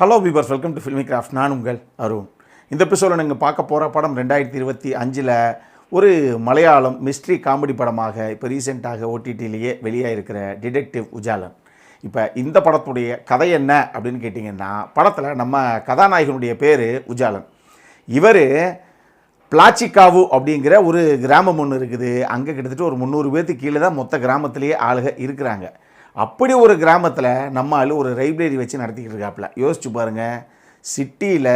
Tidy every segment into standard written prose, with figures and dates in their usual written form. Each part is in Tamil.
Hello viewers, welcome to filmy craft. நான் உங்கள் அருண். இந்த எபிசோடில் நீங்கள் பார்க்க போகிற படம் 2025 ஒரு மலையாளம் மிஸ்ட்ரி காமெடி படமாக இப்போ ரீசெண்டாக ஓடிடியிலேயே வெளியாகிருக்கிற டிடெக்டிவ் உஜாலன். இப்போ இந்த படத்துடைய கதை என்ன அப்படின்னு கேட்டிங்கன்னா, படத்தில் நம்ம கதாநாயகனுடைய பேர் உஜாலன். இவர் பிளாச்சிக்காவு அப்படிங்கிற ஒரு கிராமம் ஒன்று இருக்குது. அங்கே கிட்டத்தட்ட ஒரு 300 பேர்த்துக்கு கீழே தான் மொத்த கிராமத்திலேயே ஆளுக இருக்கிறாங்க. அப்படி ஒரு கிராமத்தில் நம்ம ஆள் ஒரு லைப்ரரி வச்சு நடத்திக்கிட்டு இருக்காப்புல. யோசிச்சு பாருங்கள், சிட்டியில்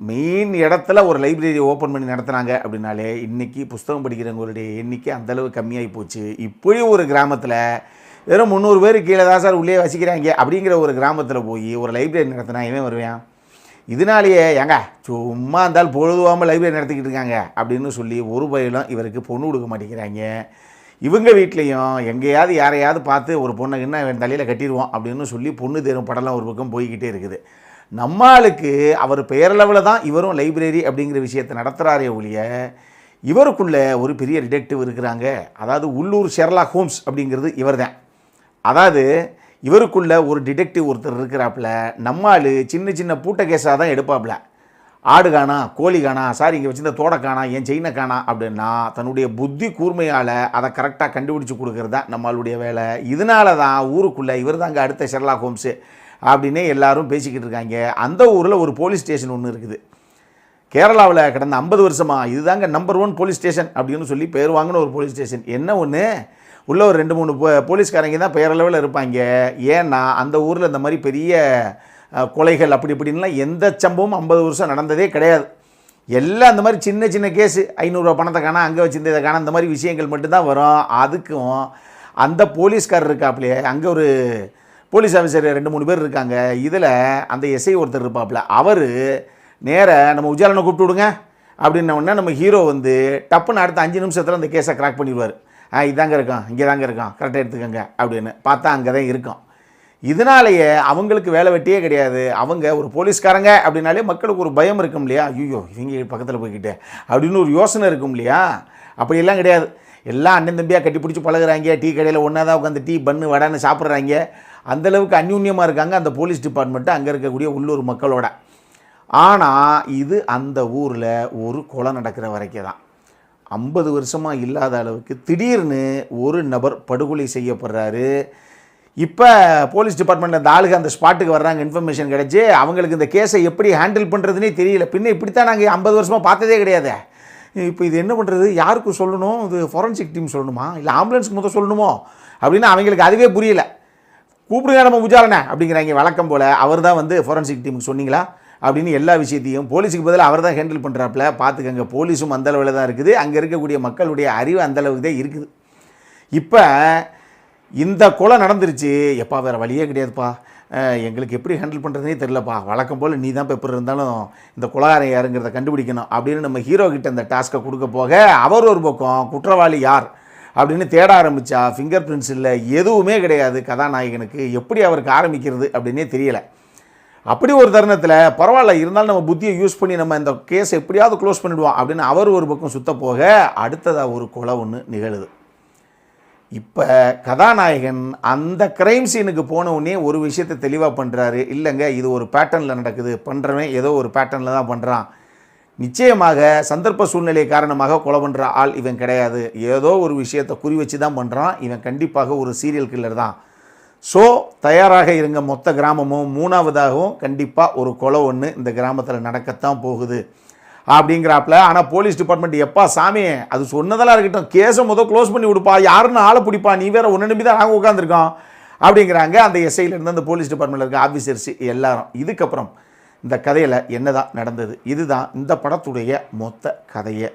மெயின் இடத்துல ஒரு லைப்ரரி ஓப்பன் பண்ணி நடத்துனாங்க அப்படின்னாலே இன்றைக்கி புஸ்தகம் படிக்கிறவங்களுடைய எண்ணிக்கை அந்தளவு கம்மியாகி போச்சு. இப்படி ஒரு கிராமத்தில் வெறும் 300 பேர் கீழே தான் சார் உள்ளே வசிக்கிறாங்க அப்படிங்கிற ஒரு கிராமத்தில் போய் ஒரு லைப்ரரி நடத்தினா இவன் வருவேன். இதனாலேயே ஏங்க சும்மா இருந்தாலும் பொழுதுவாமல் லைப்ரரி நடத்திக்கிட்டு இருக்காங்க அப்படின்னு சொல்லி ஒரு பயிலும் இவருக்கு பொண்ணு கொடுக்க மாட்டேங்கிறாங்க. இவங்க வீட்லேயும் எங்கேயாவது யாரையாவது பார்த்து ஒரு பொண்ணை என்ன தலையில் கட்டிடுவோம் அப்படின்னு சொல்லி பொண்ணு தேரும் படம்லாம் ஒரு பக்கம் போய்கிட்டே இருக்குது. நம்மளுக்கு அவர் பெயரளவில் தான் இவரும் லைப்ரரி அப்படிங்கிற விஷயத்தை நடத்துகிறாரே ஒழிய இவருக்குள்ள ஒரு பெரிய டிடெக்டிவ் இருக்கிறாங்க. அதாவது உள்ளூர் ஷெர்லாக் ஹோம்ஸ் அப்படிங்கிறது இவர் தான். அதாவது இவருக்குள்ள ஒரு டிடெக்டிவ் ஒருத்தர் இருக்கிறாப்புல. நம்மால் சின்ன சின்ன பூட்ட கேஸாக தான் எடுப்பாப்புல. ஆடு காணா, கோழி காணா, சார் இங்கே வச்சுருந்த தோடை காணா, என் செயினை காணா அப்படின்னா தன்னுடைய புத்தி கூர்மையால் அதை கரெக்டாக கண்டுபிடிச்சி கொடுக்கறது தான் நம்மளுடைய வேலை. இதனால தான் ஊருக்குள்ளே இவர் தாங்க அடுத்த ஷெர்லாக் ஹோம்ஸு அப்படின்னே எல்லாரும் பேசிக்கிட்டு இருக்காங்க. அந்த ஊரில் ஒரு போலீஸ் ஸ்டேஷன் ஒன்று இருக்குது. கேரளாவில் கடந்த 50 வருஷமாக இதுதாங்க நம்பர் 1 போலீஸ் ஸ்டேஷன் அப்படின்னு சொல்லி பேர் வாங்கின ஒரு போலீஸ் ஸ்டேஷன். என்ன ஒன்று உள்ள ஒரு 2-3 போலீஸ்காரங்க தான் பெயரளவில் இருப்பாங்க. ஏன்னா அந்த ஊரில் இந்த மாதிரி பெரிய கொலைகள் அப்படி இப்படின்லாம் எந்த சம்பவமும் 50 வருஷம் நடந்ததே கிடையாது. எல்லாம் அந்த மாதிரி சின்ன சின்ன கேஸு, 500 ரூபா பணத்தை காணா, அங்கே வச்சுருந்ததை காணா, இந்த மாதிரி விஷயங்கள் மட்டும்தான் வரும். அதுக்கும் அந்த போலீஸ்காரர் இருக்காப்புலையே, அங்கே ஒரு போலீஸ் ஆஃபீஸர் 2-3 பேர் இருக்காங்க. இதில் அந்த எஸ்ஐ ஒருத்தர் இருப்பாப்புல. அவர் நேர நம்ம உஜாலனை கூப்பிட்டு விடுங்க அப்படின்ன உடனே நம்ம ஹீரோ வந்து டப்புன்னு அடுத்த 5 நிமிஷத்தில் அந்த கேஸை கிராக் பண்ணிடுவார். இதாங்க இருக்கான், இங்கே தாங்க இருக்கான், கரெக்டாக எடுத்துக்கோங்க அப்படின்னு பார்த்தா அங்கே தான் இருக்கும். இதனாலேயே அவங்களுக்கு வேலை வெட்டியே கிடையாது. அவங்க ஒரு போலீஸ்காரங்க அப்படின்னாலே மக்களுக்கு ஒரு பயம் இருக்கும் இல்லையா, ஐயோ இவங்க பக்கத்தில் போய்கிட்டே அப்படின்னு ஒரு யோசனை இருக்கும் இல்லையா. அப்படியெல்லாம் கிடையாது. எல்லாம் அண்ணன் தம்பியாக கட்டி பிடிச்சி பழகுறாங்க. டீ கடையில் ஒன்றா தான் உட்காந்து டீ பண்ணு வடான்னு சாப்பிட்றாங்க. அந்தளவுக்கு அந்யூன்யமாக இருக்காங்க அந்த போலீஸ் டிபார்ட்மெண்ட்டு அங்கே இருக்கக்கூடிய உள்ளூர் மக்களோட. ஆனால் இது அந்த ஊரில் ஒரு கொலை நடக்கிற வரைக்கும் தான். 50 வருஷமாக இல்லாத அளவுக்கு திடீர்னு ஒரு நபர் படுகொலை செய்யப்படுறாரு. இப்போ போலீஸ் டிபார்ட்மெண்ட் அந்த ஆளுங்க அந்த ஸ்பாட்டுக்கு வர்றாங்க. இன்ஃபர்மேஷன் கிடச்சி அவங்களுக்கு இந்த கேஸை எப்படி ஹேண்டில் பண்ணுறதுனே தெரியல. பின்ன இப்படித்தான் நாங்கள் 50 வருஷமாக பார்த்ததே கிடையாது. இப்போ இது என்ன பண்ணுறது, யாருக்கு சொல்லணும், இது ஃபாரன்சிக் டீம் சொல்லணுமா இல்லை ஆம்புலன்ஸுக்கு முதல் சொல்லணுமோ அப்படின்னு அவங்களுக்கு அதுவே புரியல. கூப்பிடுங்க நம்ம உஜாலனை அப்படிங்கிறாங்க. வழக்கம் போல் அவர் தான் வந்து ஃபாரன்சிக் டீமுக்கு சொன்னீங்களா அப்படின்னு எல்லா விஷயத்தையும் போலீஸுக்கு பதிலாக அவர் தான் ஹேண்டில் பண்ணுறாப்புல. பார்த்துக்கங்க, போலீஸும் அந்தளவில் தான் இருக்குது, அங்கே இருக்கக்கூடிய மக்களுடைய அறிவு அந்தளவுக்கு தான் இருக்குது. இப்போ இந்த கொலை நடந்துருச்சு. எப்பா வேறு வழியே கிடையாதுப்பா, எங்களுக்கு எப்படி ஹேண்டில் பண்ணுறதுனே தெரிலப்பா, வழக்கம் போல் நீ தான் பேப்பர் இருந்தாலும் இந்த கொலைகாரன் யாருங்கிறத கண்டுபிடிக்கணும் அப்படின்னு நம்ம ஹீரோ கிட்ட அந்த டாஸ்க்கை கொடுக்க போக அவர் ஒரு பக்கம் குற்றவாளி யார் அப்படின்னு தேட ஆரம்பித்தா ஃபிங்கர் பிரிண்ட்ஸ் இல்லை, எதுவுமே கிடையாது. கதாநாயகனுக்கு எப்படி அவருக்கு ஆரம்பிக்கிறது அப்படின்னே தெரியலை. அப்படி ஒரு தருணத்தில் பரவாயில்ல இருந்தாலும் நம்ம புத்தியை யூஸ் பண்ணி நம்ம இந்த கேஸை எப்படியாவது க்ளோஸ் பண்ணிவிடுவோம் அப்படின்னு அவர் ஒரு பக்கம் சுத்த போக அடுத்ததாக ஒரு கொலை ஒன்று நிகழுது. இப்போ கதாநாயகன் அந்த கிரைம் சீனுக்கு போன உடனே ஒரு விஷயத்தை தெளிவாக பண்ணுறாரு. இல்லைங்க இது ஒரு பேட்டர்னில் நடக்குது, பண்ணுறவன் ஏதோ ஒரு பேட்டர்னில் தான் பண்ணுறான். நிச்சயமாக சந்தர்ப்ப சூழ்நிலை காரணமாக கொலை பண்ணுற ஆள் இவன் கிடையாது. ஏதோ ஒரு விஷயத்தை குறி வச்சு தான் பண்ணுறான். இவன் கண்டிப்பாக ஒரு சீரியல் கில்லர் தான். ஸோ தயாராக இருங்க மொத்த கிராமமும். 3ஆவதாகவும் கண்டிப்பாக ஒரு கொலை ஒன்று இந்த கிராமத்தில் நடக்கத்தான் போகுது அப்படிங்கிறாப்புல. ஆனால் போலீஸ் டிபார்ட்மெண்ட் எப்பா சாமி அது சொன்னதெல்லாம் இருக்கட்டும், கேஸை முதல் க்ளோஸ் பண்ணி விடுப்பா, யாருன்னு ஆளை பிடிப்பா, நீ வேறு ஒன்று நம்பி தான் நாங்கள் உட்காந்துருக்கோம் அப்படிங்கிறாங்க அந்த எஸ்ஐலேருந்து அந்த போலீஸ் டிபார்ட்மெண்ட்டில் இருக்க ஆஃபீஸர்ஸ் எல்லாரும். இதுக்கப்புறம் இந்த கதையில் என்ன தான் நடந்தது, இதுதான் இந்த படத்துடைய மொத்த கதையை.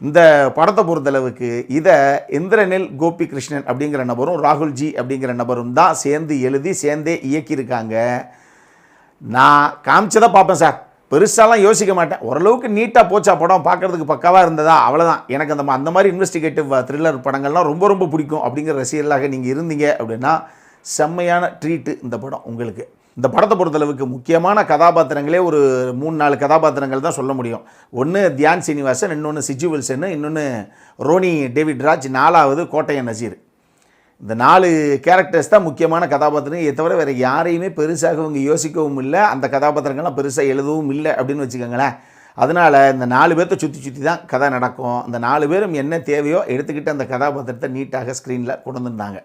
இந்த படத்தை பொறுத்தளவுக்கு இதை இந்திரனில் கோபி கிருஷ்ணன் அப்படிங்கிற நபரும் ராகுல்ஜி அப்படிங்கிற நபரும் தான் சேர்ந்து எழுதி சேர்ந்தே இயக்கியிருக்காங்க. நான் காமிச்சதை பார்ப்பேன் சார், பெருசாலாம் யோசிக்க மாட்டேன். ஓரளவுக்கு நீட்டாக போச்சா படம், பார்க்குறதுக்கு பக்காவாக இருந்ததா, அவ்வளோதான். எனக்கு அந்த மாதிரி இன்வெஸ்டிகேட்டிவ் த்ரில்லர் படங்கள்லாம் ரொம்ப ரொம்ப பிடிக்கும் அப்படிங்கிற ரசிகர்களாக நீங்கள் இருந்தீங்க அப்படின்னா செம்மையான ட்ரீட்டு இந்த படம் உங்களுக்கு. இந்த படத்தை பொறுத்தளவுக்கு முக்கியமான கதாபாத்திரங்களே ஒரு 3-4 கதாபாத்திரங்கள் தான் சொல்ல முடியும். ஒன்று தியான் சீனிவாசன், இன்னொன்று சிஜு வில்சன், இன்னொன்று ரோனி டேவிட் ராஜ், 4வது கோட்டையன் நசீர். இந்த 4 கேரக்டர்ஸ் தான் முக்கியமான கதாபாத்திரம். இதை தவிர வேறு யாரையுமே பெருசாக இவங்க யோசிக்கவும் இல்லை, அந்த கதாபாத்திரங்கள்லாம் பெருசாக எழுதவும் இல்லை அப்படின்னு வச்சுக்கோங்களேன். அதனால் இந்த 4 பேர்த்த சுற்றி தான் கதை நடக்கும். அந்த 4 பேரும் என்ன தேவையோ எடுத்துக்கிட்டு அந்த கதாபாத்திரத்தை நீட்டாக ஸ்க்ரீனில் கொண்டு வந்திருந்தாங்க.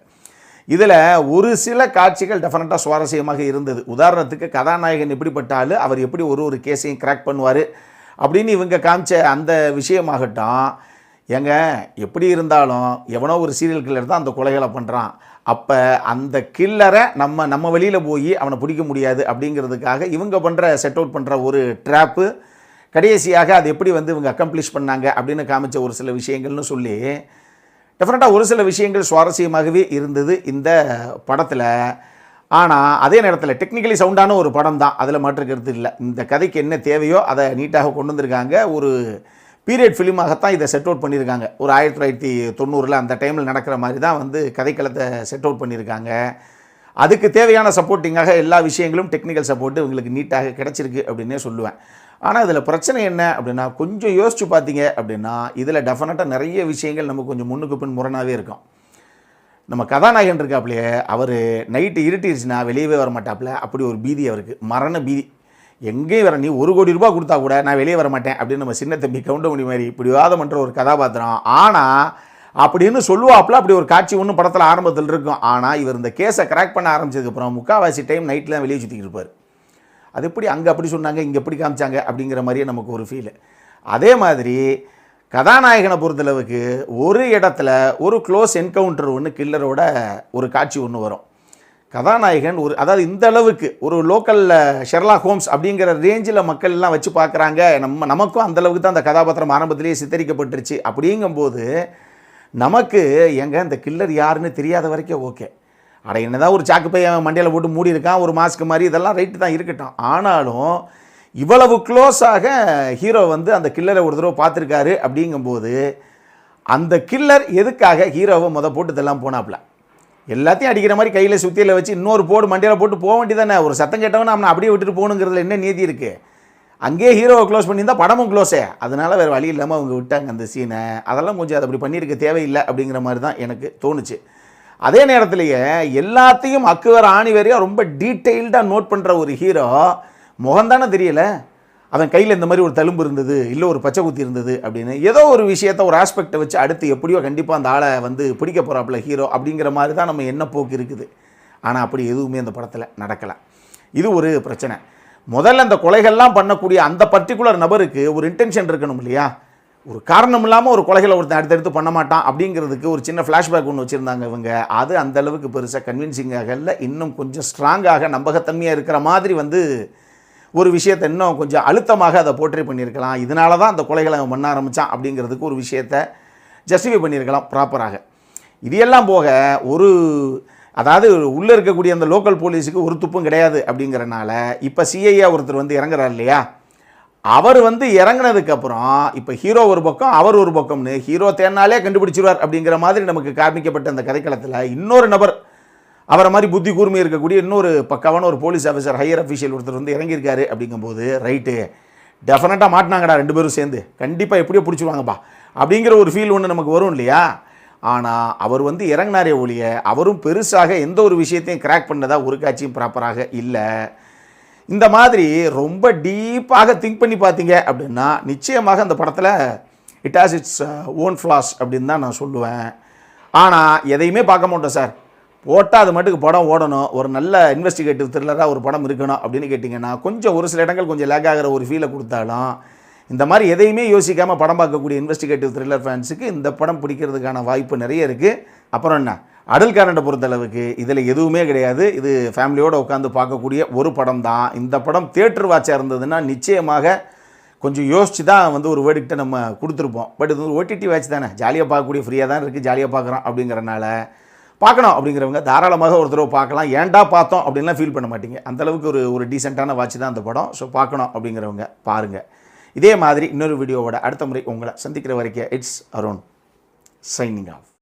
இதில் ஒரு சில காட்சிகள் டெஃபினட்டாக சுவாரஸ்யமாக இருந்தது. உதாரணத்துக்கு கதாநாயகன் எப்படிப்பட்டாலும் அவர் எப்படி ஒரு கேஸையும் கிராக் பண்ணுவார் அப்படின்னு இவங்க காமிச்ச அந்த விஷயமாகட்டும். ஏங்க எப்படி இருந்தாலும் எவனோ ஒரு சீரியல் கில்லர் தான் அந்த கொலைகளை பண்ணுறான். அப்போ அந்த கில்லரை நம்ம வெளியில் போய் அவனை பிடிக்க முடியாது அப்படிங்கிறதுக்காக இவங்க பண்ணுற செட் அவுட் பண்ணுற ஒரு ட்ராப்பு, கடைசியாக அது எப்படி இவங்க அக்கம்ப்ளிஷ் பண்ணாங்க அப்படின்னு காமிச்ச ஒரு சில விஷயங்கள்னு சொல்லி டெஃபினட்டாக ஒரு சில விஷயங்கள் சுவாரஸ்யமாகவே இருந்தது இந்த படத்தில். ஆனால் அதே நேரத்தில் டெக்னிக்கலி சவுண்டான ஒரு படம் தான், அதில் மாற்றுக்கிறது இல்லை. இந்த கதைக்கு என்ன தேவையோ அதை நீட்டாக கொண்டு வந்திருக்காங்க. ஒரு பீரியட் ஃபிலிமாகத்தான் இதை செட் அவுட் பண்ணியிருக்காங்க. ஒரு 1990 அந்த டைமில் நடக்கிற மாதிரி தான் கதைக்களத்தை செட் அவுட் பண்ணியிருக்காங்க. அதுக்கு தேவையான சப்போர்ட்டிங்காக எல்லா விஷயங்களும் டெக்னிக்கல் சப்போர்ட்டு இவங்களுக்கு நீட்டாக கிடச்சிருக்கு அப்படின்னே சொல்லுவேன். ஆனால் இதில் பிரச்சனை என்ன அப்படின்னா, கொஞ்சம் யோசித்து பார்த்தீங்க அப்படின்னா இதில் டெஃபினட்டாக நிறைய விஷயங்கள் நமக்கு கொஞ்சம் முன்னுக்கு பின் முரணாகவே இருக்கும். நம்ம கதாநாயகன் இருக்காப்புலையே, அவர் நைட்டு இருட்டிடுச்சுன்னா வெளியவே வர மாட்டாப்புல. அப்படி ஒரு பீதி அவருக்கு, மரண பீதி. எங்கேயும் வர, நீ 1 கோடி ரூபாய் கொடுத்தா கூட நான் வெளியே வர மாட்டேன் அப்படின்னு நம்ம சின்ன தம்பி கவுண்டமணி மாதிரி இப்படி வாதம் பண்ணுற ஒரு கதாபாத்திரம். ஆனால் அப்படின்னு சொல்லுவாப்புல. அப்படி ஒரு காட்சி ஒன்றும் படத்தில் ஆரம்பத்தில் இருக்கும். ஆனால் இவர் இந்த கேஸை கிராக் பண்ண ஆரம்பிச்சதுக்கப்புறம் முக்கால்வாசி டைம் நைட்டில் வெளியே சுற்றிக்கிட்டு இருப்பார். அது எப்படி அங்கே அப்படி சொன்னாங்க, இங்கே எப்படி காமிச்சாங்க அப்படிங்கிற மாதிரியே நமக்கு ஒரு ஃபீலு. அதே மாதிரி கதாநாயகனை பொறுத்தளவுக்கு ஒரு இடத்துல ஒரு க்ளோஸ் என்கவுண்டர் ஒன்று, கில்லரோட ஒரு காட்சி ஒன்று வரும். கதாநாயகன் அதாவது இந்த அளவுக்கு ஒரு லோக்கலில் ஷெர்லாக் ஹோம்ஸ் அப்படிங்கிற ரேஞ்சில் மக்கள்லாம் வச்சு பார்க்குறாங்க. நமக்கும் அந்தளவுக்கு தான் அந்த கதாபாத்திரம் ஆரம்பத்திலேயே சித்தரிக்கப்பட்டுருச்சு. அப்படிங்கும்போது நமக்கு இந்த கில்லர் யாருன்னு தெரியாத வரைக்கும் ஓகே, அட என்னதான் ஒரு சாக்கு பைய மண்டையில் போட்டு மூடி இருக்கான், ஒரு மாஸ்க் மாதிரி, இதெல்லாம் ரைட்டு தான் இருக்கட்டும். ஆனாலும் இவ்வளவு க்ளோஸாக ஹீரோ அந்த கில்லரை ஒரு தடவை பார்த்துருக்காரு. அப்படிங்கும்போது அந்த கில்லர் எதுக்காக ஹீரோவை போட்டு இதெல்லாம் போனாப்புல, எல்லாத்தையும் அடிக்கிற மாதிரி கையில் சுத்தியில் வச்சு இன்னொரு போடு மண்டையில் போட்டு போக வேண்டியதானே. ஒரு சத்தம் கேட்டவன் அவனை அப்படியே விட்டுட்டு போகணுங்கிறதுல என்ன நீதி இருக்குது? அங்கேயே ஹீரோவை க்ளோஸ் பண்ணியிருந்தால் படமும் க்ளோஸே. அதனால் வேறு வழி இல்லாமல் அவங்க விட்டாங்க அந்த சீனை. அதெல்லாம் கொஞ்சம் அதை அப்படி பண்ணியிருக்க தேவையில்லை அப்படிங்கிற மாதிரி தான் எனக்கு தோணுச்சு. அதே நேரத்திலேயே எல்லாத்தையும் அக்குவர் ஆணிவரையாக ரொம்ப டீட்டெயில்டாக நோட் பண்ணுற ஒரு ஹீரோ முகந்தானே தெரியல. அவன் கையில் இந்த மாதிரி ஒரு தழும்பு இருந்தது, இல்லை ஒரு பச்சை குத்தி இருந்தது அப்படின்னு ஏதோ ஒரு விஷயத்தை, ஒரு ஆஸ்பெக்டை வச்சு அடுத்து எப்படியோ கண்டிப்பாக அந்த ஆளை பிடிக்க போகிறாப்புல ஹீரோ அப்படிங்கிற மாதிரி தான் நம்ம என்ன போக்கு இருக்குது. ஆனால் அப்படி எதுவுமே அந்த படத்தில் நடக்கலை. இது ஒரு பிரச்சனை. முதல்ல அந்த கொலைகள்லாம் பண்ணக்கூடிய அந்த பர்டிகுலர் நபருக்கு ஒரு இன்டென்ஷன் இருக்கணும் இல்லையா? ஒரு காரணம் இல்லாமல் ஒரு கொலைகளை ஒருத்தன் அடுத்தடுத்து பண்ண மாட்டான் அப்படிங்கிறதுக்கு ஒரு சின்ன ஃப்ளாஷ்பேக் ஒன்று வச்சுருந்தாங்க இவங்க. அது அந்தளவுக்கு பெருசாக கன்வின்சிங்காக இல்லை. இன்னும் கொஞ்சம் ஸ்ட்ராங்காக நம்பகத்தன்மையாக இருக்கிற மாதிரி ஒரு விஷயத்தை இன்னும் கொஞ்சம் அழுத்தமாக அதை போர்ட்ரே பண்ணியிருக்கலாம். இதனால தான் அந்த கொலைகளை அவன் பண்ண ஆரம்பித்தான் அப்படிங்கிறதுக்கு ஒரு விஷயத்தை ஜஸ்டிஃபை பண்ணியிருக்கலாம் ப்ராப்பராக. இது எல்லாம் போக அதாவது உள்ளே இருக்கக்கூடிய அந்த லோக்கல் போலீஸுக்கு ஒரு துப்பும் கிடையாது அப்படிங்கிறனால இப்போ சிஐஏ ஒருத்தர் இறங்குறார் இல்லையா, அவர் இறங்கினதுக்கப்புறம் இப்போ ஹீரோ ஒரு பக்கம், அவர் ஒரு பக்கம்னு ஹீரோ தேனாலே கண்டுபிடிச்சிருவார் அப்படிங்கிற மாதிரி நமக்கு காமிக்கப்பட்ட அந்த கதைக்களத்தில் இன்னொரு நபர், அவரை மாதிரி புத்தி கூர்மை இருக்கக்கூடிய இன்னொரு பக்காவான ஒரு போலீஸ் ஆஃபீஸர், ஹையர் அஃபீஷியல் ஒருத்தர் இறங்கியிருக்காரு. அப்படிங்கும்போது ரைட்டு, டெஃபினட்டாக மாட்டினாங்கடா 2 பேரும் சேர்ந்து, கண்டிப்பாக எப்படியோ பிடிச்சிடுவாங்கப்பா அப்படிங்கிற ஒரு ஃபீல் ஒன்று நமக்கு வரும் இல்லையா? ஆனால் அவர் இறங்கினாரே ஒழிய அவரும் பெருசாக எந்த ஒரு விஷயத்தையும் கிராக் பண்ணதா ஒரு காட்சியும் ப்ராப்பராக இல்லை. இந்த மாதிரி ரொம்ப டீப்பாக திங்க் பண்ணி பார்த்தீங்க அப்படின்னா நிச்சயமாக அந்த படத்தில் it has its own flaws அப்படின்னு தான் நான் சொல்லுவேன். ஆனால் எதையுமே பார்க்க மாட்டோம் சார், போட்டால் அது மட்டுக்கு படம் ஓடணும், ஒரு நல்ல இன்வெஸ்டிகேட்டிவ் த்ரில்லராக ஒரு படம் இருக்கணும் அப்படின்னு கேட்டிங்கன்னா கொஞ்சம் ஒரு சில இடங்கள் கொஞ்சம் லேக் ஆகிற ஒரு ஃபீலை கொடுத்தாலும் இந்த மாதிரி எதையுமே யோசிக்காமல் படம் பார்க்கக்கூடிய இன்வெஸ்டிகேட்டிவ் த்ரில்லர் ஃபேன்ஸுக்கு இந்த படம் பிடிக்கிறதுக்கான வாய்ப்பு நிறைய இருக்குது. அப்புறம் என்ன, அடல்காரண்டை பொறுத்தளவுக்கு இதில் எதுவுமே கிடையாது. இது ஃபேமிலியோடு உட்காந்து பார்க்கக்கூடிய ஒரு படம் தான். இந்த படம் தியேட்டர் வாட்சாக இருந்ததுன்னா நிச்சயமாக கொஞ்சம் யோசித்து தான் ஒரு வேர்டிக்ட்டை நம்ம கொடுத்துருப்போம். பட் இது ஒரு ஓடிடி வாட்ச் தானே, ஜாலியாக பார்க்கக்கூடிய ஃப்ரீயாக தான் இருக்குது, ஜாலியாக பார்க்குறோம் அப்படிங்கிறனால பார்க்கணும் அப்படிங்கிறவங்க தாராளமாக ஒரு தடவை பார்க்கலாம். ஏன்டா பார்த்தோம் அப்படின்லாம் ஃபீல் பண்ண மாட்டீங்க. அந்தளவுக்கு ஒரு டீசெண்டான வாட்ச் தான் அந்த படம். ஸோ பார்க்கணும் அப்படிங்கிறவங்க பாருங்கள். இதே மாதிரி இன்னொரு வீடியோவோட அடுத்த முறை உங்களை சந்திக்கிற வரைக்கும் இட்ஸ் அருண் சைனிங் ஆஃப்.